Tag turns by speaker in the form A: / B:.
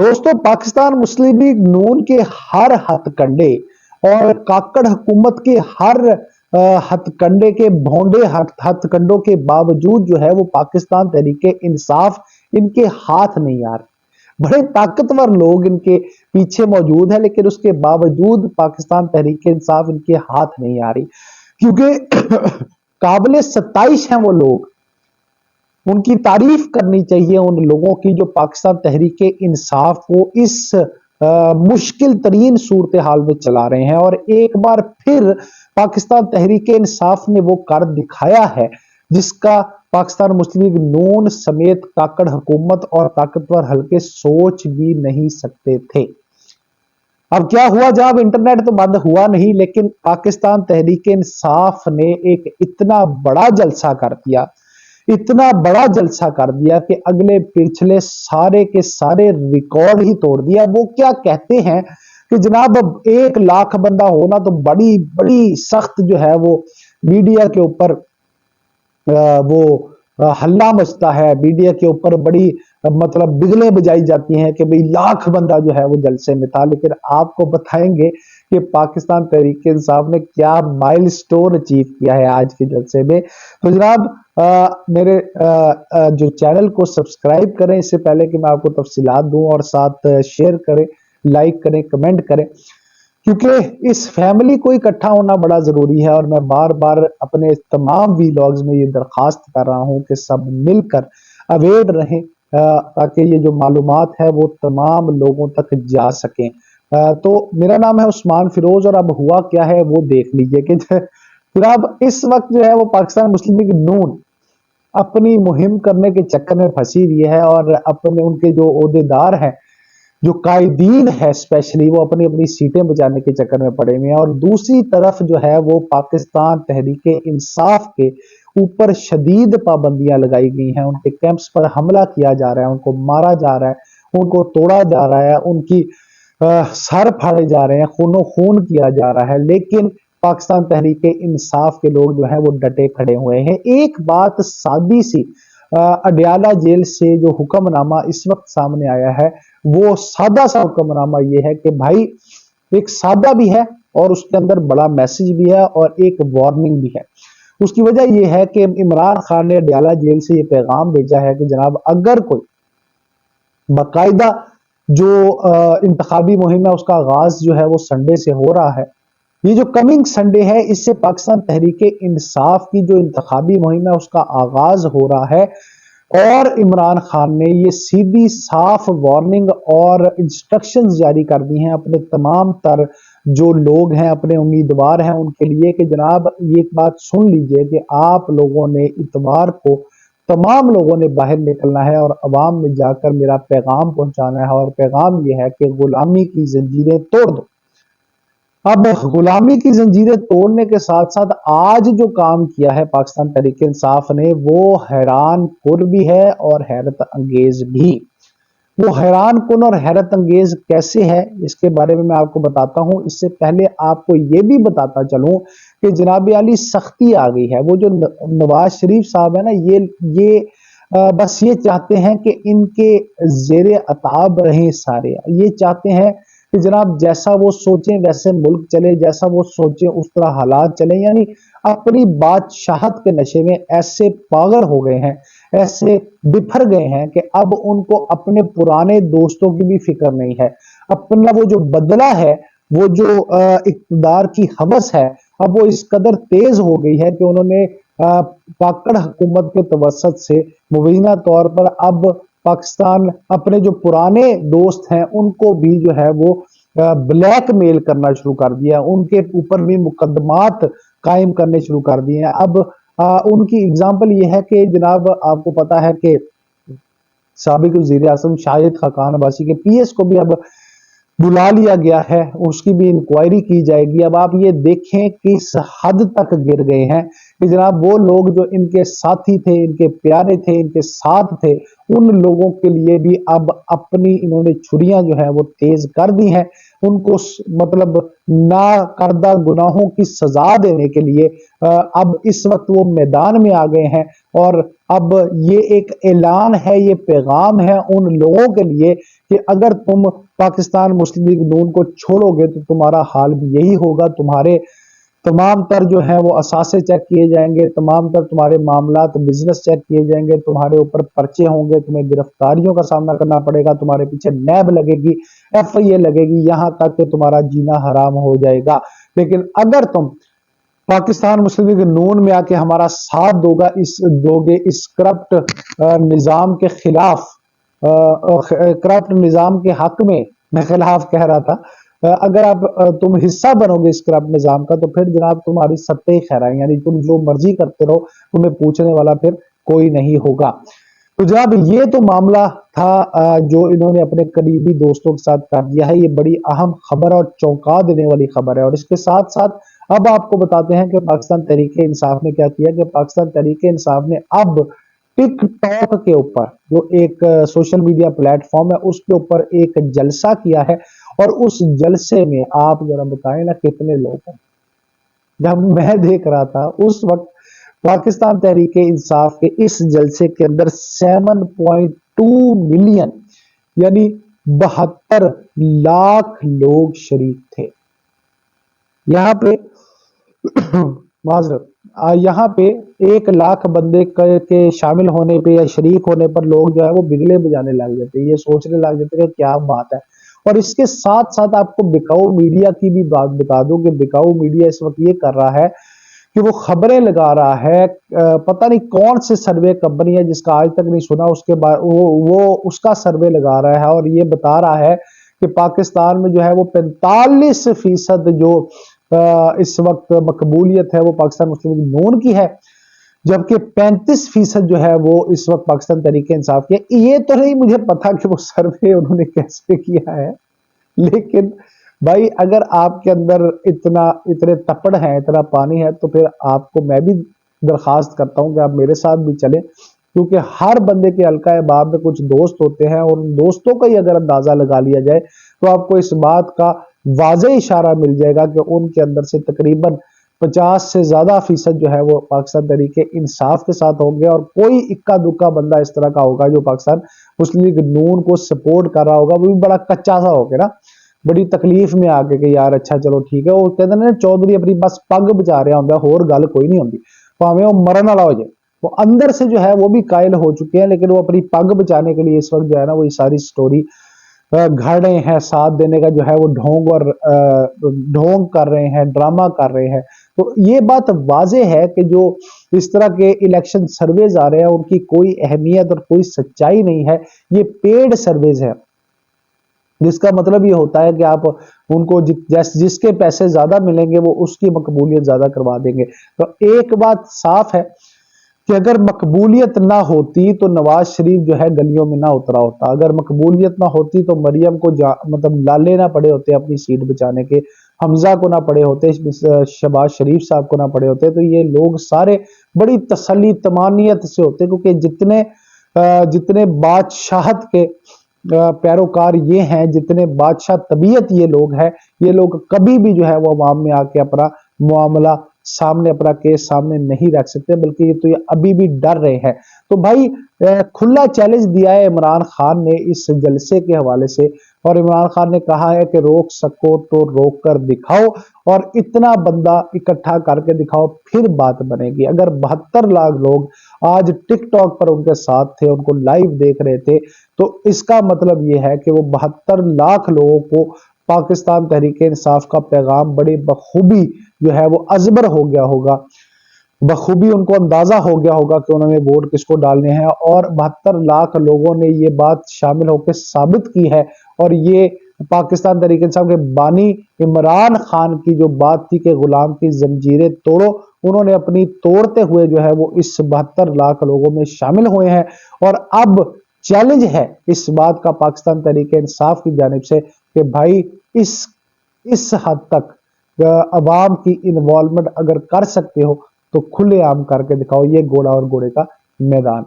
A: दोस्तों, पाकिस्तान मुस्लिम लीग नून के हर हथकंडे और काकड़ हुकूमत के हर हथकंडे के भोंडे हथकंडों के बावजूद जो है वो पाकिस्तान तहरीके इंसाफ इनके हाथ नहीं आ रहे। बड़े ताकतवर लोग इनके पीछे मौजूद है, लेकिन उसके बावजूद पाकिस्तान तहरीके इंसाफ इनके हाथ नहीं आ रही, क्योंकि काबिल सताइश हैं वो लोग। उनकी तारीफ करनी चाहिए उन लोगों की जो पाकिस्तान तहरीके इंसाफ को इस मुश्किल तरीन सूरत हाल में चला रहे हैं। और एक बार फिर पाकिस्तान तहरीके इंसाफ ने वो कर दिखाया है जिसका पाकिस्तान मुस्लिम लीग नून समेत काकड़ हुकूमत और ताकतवर हल्के सोच भी नहीं सकते थे। अब क्या हुआ, जब इंटरनेट तो बंद हुआ नहीं, लेकिन पाकिस्तान तहरीके इंसाफ ने एक इतना बड़ा जलसा कर दिया, इतना बड़ा जलसा कर दिया कि अगले पिछले सारे के सारे रिकॉर्ड ही तोड़ दिया। वो क्या कहते हैं कि जनाब अब 1 लाख बंदा होना तो बड़ी बड़ी सख्त जो है वो मीडिया के ऊपर वो हल्ला मचता है, मीडिया के ऊपर बड़ी मतलब बिगलें बजाई जाती हैं कि भाई 1 लाख बंदा जो है वो जलसे में था। लेकिन आपको बताएंगे कि पाकिस्तान तहरीके इंसाफ ने क्या माइलस्टोन अचीव किया है आज के जलसे में। तो जनाब मेरे जो चैनल को सब्सक्राइब करें इससे पहले कि मैं आपको तफसीलात दूं, और साथ शेयर करें, लाइक करें, कमेंट करें, क्योंकि इस फैमिली को इकट्ठा होना बड़ा जरूरी है। और मैं बार बार अपने तमाम वीलॉग्स में ये दरखास्त कर रहा हूं कि सब मिलकर अवेयर रहें ताकि ये जो मालूमात है वो तमाम लोगों तक जा सकें। तो मेरा नाम है उस्मान फिरोज, और अब हुआ क्या है वो देख लीजिए कि फिर अब इस वक्त जो है वो पाकिस्तान मुस्लिम लीग नून अपनी मुहिम करने के चक्कर में फंसी हुई है, और अपने उनके जो ओहदेदार हैं, जो कायदीन है स्पेशली, वो अपनी अपनी सीटें बचाने के चक्कर में पड़े हुए हैं। और दूसरी तरफ जो है वो पाकिस्तान तहरीके इंसाफ के ऊपर शदीद पाबंदियां लगाई गई हैं, उनके कैंप्स पर हमला किया जा रहा है, उनको मारा जा रहा है, उनको तोड़ा जा रहा है, उनकी सर फाड़े जा रहे हैं, खूनो खून किया जा रहा है। लेकिन पाकिस्तान तहरीके इंसाफ के लोग जो है वो डटे खड़े हुए हैं। एक बात सादी सी, अडयाला जेल से जो हुक्मनामा इस वक्त सामने आया है वो सादा सा हुक्मनामा ये है कि भाई एक सादा भी है और उसके अंदर बड़ा मैसेज भी है और एक वार्निंग भी है। उसकी वजह यह है कि इमरान खान ने अडयाला जेल से ये पैगाम भेजा है कि जनाब अगर कोई बाकायदा जो इंतखाबी मुहिम है उसका आगाज जो है वो संडे से हो रहा है, ये जो कमिंग संडे है इससे पाकिस्तान तहरीके इंसाफ की जो इंतखाबी मुहिम है उसका आगाज हो रहा है। और इमरान खान ने ये सीधी साफ वार्निंग और इंस्ट्रक्शंस जारी कर दी हैं अपने तमाम तर जो लोग हैं, अपने उम्मीदवार हैं उनके लिए कि जनाब ये बात सुन लीजिए कि आप लोगों ने इतवार को तमाम लोगों ने बाहर निकलना है और अवाम में जाकर मेरा पैगाम पहुंचाना है। और पैगाम यह है कि गुलामी की जंजीरें तोड़ दो। अब गुलामी की जंजीरें तोड़ने के साथ साथ आज जो काम किया है पाकिस्तान तहरीके इंसाफ ने वो हैरान कुन भी है और हैरत अंगेज भी। वो हैरान कुन और हैरत अंगेज कैसे है इसके बारे में मैं आपको बताता हूं। इससे पहले आपको ये भी बताता चलूं कि जनाब आली सख्ती आ गई है। वो जो नवाज शरीफ साहब है ना, ये बस ये चाहते हैं कि इनके जेर अताब रहें सारे। ये चाहते हैं कि जनाब जैसा वो सोचें वैसे मुल्क चले, जैसा वो सोचें उस तरह हालात चले। यानी अपनी बादशाहत के नशे में ऐसे पागल हो गए हैं, ऐसे बिफर गए हैं कि अब उनको अपने पुराने दोस्तों की भी फिक्र नहीं है। अपना वो जो बदला है, वो जो इक़्तिदार की हवस है, अब वो इस कदर तेज हो गई है कि उन्होंने काकड़ हुकूमत के तवसत से मुबीना तौर पर अब पाकिस्तान अपने जो पुराने दोस्त हैं उनको भी जो है वो ब्लैकमेल करना शुरू कर दिया, उनके ऊपर भी मुकदमात कायम करने शुरू कर दिए हैं। अब उनकी एग्जाम्पल ये है कि जनाब आपको पता है कि साबिक वज़ीर आज़म शाहिद खाकान अब्बासी के पीएस को भी अब बुला लिया गया है, उसकी भी इंक्वायरी की जाएगी। अब आप ये देखें किस हद तक गिर गए हैं कि जनाब वो लोग जो इनके साथी थे, इनके प्यारे थे, इनके साथ थे, उन लोगों के लिए भी अब अपनी इन्होंने छुरियां जो है वो तेज कर दी हैं। उनको मतलब ना करदा गुनाहों की सजा देने के लिए अब इस वक्त वो मैदान में आ गए हैं اور اب یہ ایک اعلان ہے، یہ پیغام ہے ان لوگوں کے لیے کہ اگر تم پاکستان مسلم لیگ نون کو چھوڑو گے تو تمہارا حال بھی یہی ہوگا، تمہارے تمام تر جو ہیں وہ اثاثے چیک کیے جائیں گے، تمام تر تمہارے معاملات بزنس چیک کیے جائیں گے، تمہارے اوپر پرچے ہوں گے، تمہیں گرفتاریوں کا سامنا کرنا پڑے گا، تمہارے پیچھے نیب لگے گی، ایف آئی اے لگے گی، یہاں تک کہ تمہارا جینا حرام ہو جائے گا۔ لیکن اگر تم پاکستان مسلم لیگ نون میں آ کے ہمارا ساتھ دو گے اس کرپٹ نظام کے خلاف، کرپٹ نظام کے حق میں خلاف کہہ رہا تھا، اگر آپ تم حصہ بنو گے اس کرپٹ نظام کا تو پھر جناب تمہاری ستہ خیرائیں، یعنی تم جو مرضی کرتے رہو، تمہیں پوچھنے والا پھر کوئی نہیں ہوگا۔ تو جناب یہ تو معاملہ تھا جو انہوں نے اپنے قریبی دوستوں کے ساتھ کر دیا ہے، یہ بڑی اہم خبر اور چونکا دینے والی خبر ہے۔ اور اس کے ساتھ ساتھ اب آپ کو بتاتے ہیں کہ پاکستان تحریک انصاف نے کیا کیا، کہ پاکستان تحریک انصاف نے اب ٹک ٹاک کے اوپر، جو ایک سوشل میڈیا پلیٹ فارم ہے، اس کے اوپر ایک جلسہ کیا ہے، اور اس جلسے میں آپ ذرا بتائیں نا کتنے لوگ ہیں۔ جب میں دیکھ رہا تھا اس وقت پاکستان تحریک انصاف کے اس جلسے کے اندر 7.2 ملین یعنی 72 لاکھ لوگ شریک تھے۔ یہاں پہ معذرت، یہاں پہ 1 لاکھ بندے کے شامل ہونے پہ یا شریک ہونے پر لوگ جو ہے وہ بگلے بجانے لگ جاتے ہیں، یہ سوچنے لگ جاتے ہیں کہ کیا بات ہے۔ اور اس کے ساتھ ساتھ آپ کو بکاؤ میڈیا کی بھی بات بتا دوں کہ بکاؤ میڈیا اس وقت یہ کر رہا ہے کہ وہ خبریں لگا رہا ہے، پتہ نہیں کون سے سروے کمپنی ہے جس کا آج تک نہیں سنا، اس کے بعد وہ اس کا سروے لگا رہا ہے اور یہ بتا رہا ہے کہ پاکستان میں جو ہے وہ 45% جو اس وقت مقبولیت ہے وہ پاکستان مسلم لیگ نون کی ہے، جبکہ 35% جو ہے وہ اس وقت پاکستان تحریک انصاف کی ہے۔ یہ تو نہیں مجھے پتا کہ وہ سروے انہوں نے کیسے کیا ہے، لیکن بھائی اگر آپ کے اندر اتنے تپڑ ہیں، اتنا پانی ہے، تو پھر آپ کو میں بھی درخواست کرتا ہوں کہ آپ میرے ساتھ بھی چلیں، کیونکہ ہر بندے کے حلقہ باب میں کچھ دوست ہوتے ہیں، اور ان دوستوں کا ہی اگر اندازہ لگا لیا جائے تو آپ کو اس بات کا واضح اشارہ مل جائے گا کہ ان کے اندر سے تقریباً 50 سے زیادہ فیصد جو ہے وہ پاکستان تحریک انصاف کے ساتھ ہوں گے، اور کوئی اکا دکا بندہ اس طرح کا ہوگا جو پاکستان مسلم لیگ نون کو سپورٹ کر رہا ہوگا، وہ بھی بڑا کچا سا ہوگا نا، بڑی تکلیف میں آ کے کہ یار اچھا چلو ٹھیک ہے، وہ کہتے ہیں چودھری اپنی بس پگ بچا رہا ہوں، ہور گل کوئی نہیں ہوتی، پاویں وہ مرن والا ہو جائے، وہ اندر سے جو ہے وہ بھی قائل ہو چکے ہیں، لیکن وہ اپنی پگ بچانے کے لیے اس وقت جو ہے نا وہ یہ ساری سٹوری گھڑ رہے ہیں، ساتھ دینے کا جو ہے وہ ڈھونگ کر رہے ہیں، ڈرامہ کر رہے ہیں۔ تو یہ بات واضح ہے کہ جو اس طرح کے الیکشن سرویز آ رہے ہیں ان کی کوئی اہمیت اور کوئی سچائی نہیں ہے، یہ پیڈ سرویز ہے، جس کا مطلب یہ ہوتا ہے کہ آپ ان کو جس کے پیسے زیادہ ملیں گے وہ اس کی مقبولیت زیادہ کروا دیں گے۔ تو ایک بات صاف ہے کہ اگر مقبولیت نہ ہوتی تو نواز شریف جو ہے گلیوں میں نہ اترا ہوتا، اگر مقبولیت نہ ہوتی تو مریم کو مطلب لالے نہ پڑے ہوتے اپنی سیٹ بچانے کے، حمزہ کو نہ پڑے ہوتے، شہباز شریف صاحب کو نہ پڑے ہوتے، تو یہ لوگ سارے بڑی تسلی طمانیت سے ہوتے، کیونکہ جتنے بادشاہت کے پیروکار یہ ہیں، جتنے بادشاہ طبیعت یہ لوگ ہیں، یہ لوگ کبھی بھی جو ہے وہ عوام میں آ کے اپنا معاملہ سامنے، اپنا کیس سامنے نہیں رکھ سکتے، بلکہ یہ ابھی بھی ڈر رہے ہیں۔ تو بھائی کھلا چیلنج دیا ہے عمران خان نے اس جلسے کے حوالے سے، اور عمران خان نے کہا ہے کہ روک سکو تو روک کر دکھاؤ، اور اتنا بندہ اکٹھا کر کے دکھاؤ پھر بات بنے گی۔ اگر 72 لاکھ لوگ آج ٹک ٹاک پر ان کے ساتھ تھے، ان کو لائیو دیکھ رہے تھے، تو اس کا مطلب یہ ہے کہ وہ 72 لاکھ لوگوں کو پاکستان تحریک انصاف کا پیغام بڑی بخوبی جو ہے وہ ازبر ہو گیا ہوگا، بخوبی ان کو اندازہ ہو گیا ہوگا کہ انہوں نے ووٹ کس کو ڈالنے ہیں، اور 72 لاکھ لوگوں نے یہ بات شامل ہو کے ثابت کی ہے۔ اور یہ پاکستان تحریک انصاف کے بانی عمران خان کی جو بات تھی کہ غلام کی زنجیریں توڑو، انہوں نے اپنی توڑتے ہوئے جو ہے وہ اس 72 لاکھ لوگوں میں شامل ہوئے ہیں۔ اور اب چیلنج ہے اس بات کا پاکستان تحریک انصاف کی جانب سے کہ بھائی اس حد تک عوام کی انوالومنٹ اگر کر سکتے ہو تو کھلے عام کر کے دکھاؤ، یہ گھوڑا اور گھوڑے کا میدان۔